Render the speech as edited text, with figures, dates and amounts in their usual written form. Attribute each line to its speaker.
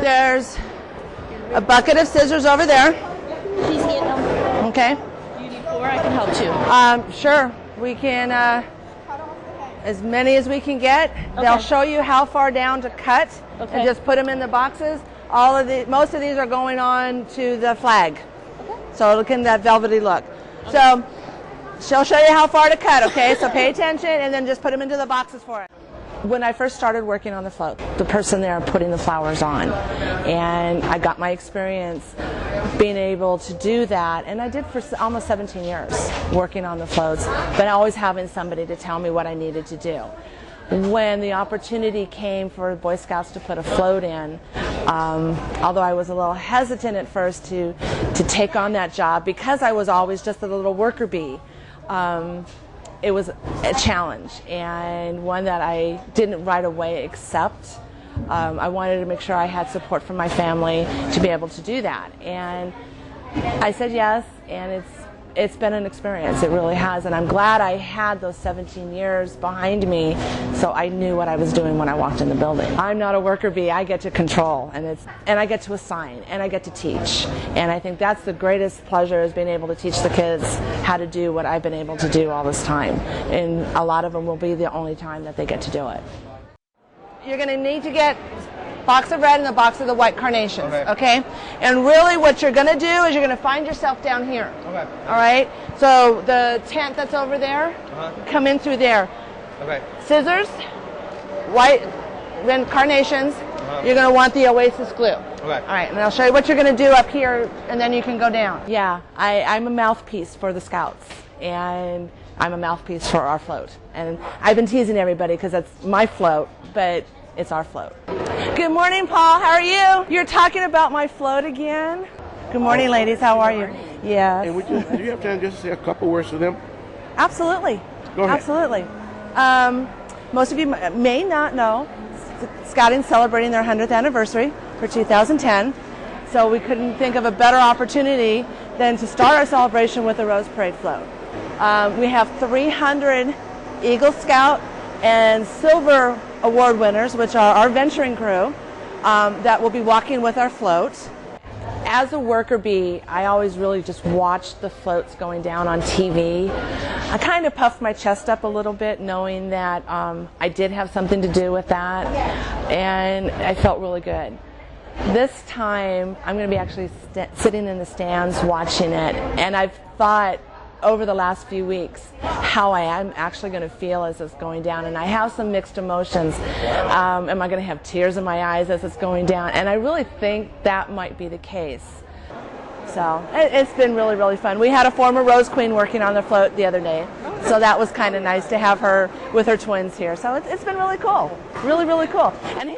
Speaker 1: There's a bucket of scissors over there.
Speaker 2: Please get them.
Speaker 1: Okay.
Speaker 2: Do you need 4? I can help too.
Speaker 1: Sure. We can, as many as we can get. Okay. They'll show you how far down to cut and just put them in the boxes. Most of these are going on to the flag. Okay. So it'll get that velvety look. Okay. So she'll show you how far to cut, okay? So pay attention and then just put them into the boxes for it. When I first started working on the float, the person there putting the flowers on, and I got my experience being able to do that, and I did for almost 17 years working on the floats, but always having somebody to tell me what I needed to do. When the opportunity came for Boy Scouts to put a float in, although I was a little hesitant at first to take on that job because I was always just a little worker bee, it was a challenge, and one that I didn't right away accept. I wanted to make sure I had support from my family to be able to do that, and I said yes, and it's been an experience. It really has, and I'm glad I had those 17 years behind me so I knew what I was doing when I walked in the building. I'm not a worker bee. I get to control, and I get to assign, and I get to teach, and I think that's the greatest pleasure, is being able to teach the kids how to do what I've been able to do all this time, and a lot of them will be the only time that they get to do it. You're going to need to get a box of red and a box of the white carnations, okay? And really what you're going to do is you're going to find yourself down here. Okay. All right? So the tent that's over there, come in through there. Okay. Scissors, white, red carnations. You're going to want the Oasis glue. Okay. All right, and I'll show you what you're going to do up here, and then you can go down. Yeah, I'm a mouthpiece for the Scouts, and I'm a mouthpiece for our float. And I've been teasing everybody because that's my float, but it's our float. Good morning, Paul. How are you? You're talking about my float again? Good morning, ladies. How are you? Yes.
Speaker 3: And do you have time just to say a couple words to them?
Speaker 1: Absolutely.
Speaker 3: Go ahead.
Speaker 1: Absolutely. Most of you may not know, Scouting's celebrating their 100th anniversary for 2010. So we couldn't think of a better opportunity than to start our celebration with the Rose Parade float. We have 300 Eagle Scout and Silver Award winners, which are our venturing crew, that will be walking with our float. As a worker bee, I always really just watched the floats going down on TV. I kind of puffed my chest up a little bit, knowing that I did have something to do with that, and I felt really good. This time, I'm going to be actually sitting in the stands watching it, and I've thought over the last few weeks how I am actually going to feel as it's going down, and I have some mixed emotions. Am I going to have tears in my eyes as it's going down? And I really think that might be the case. So it's been really, really fun. We had a former Rose Queen working on the float the other day, so that was kind of nice to have her with her twins here. So it's been really cool, really, really cool. And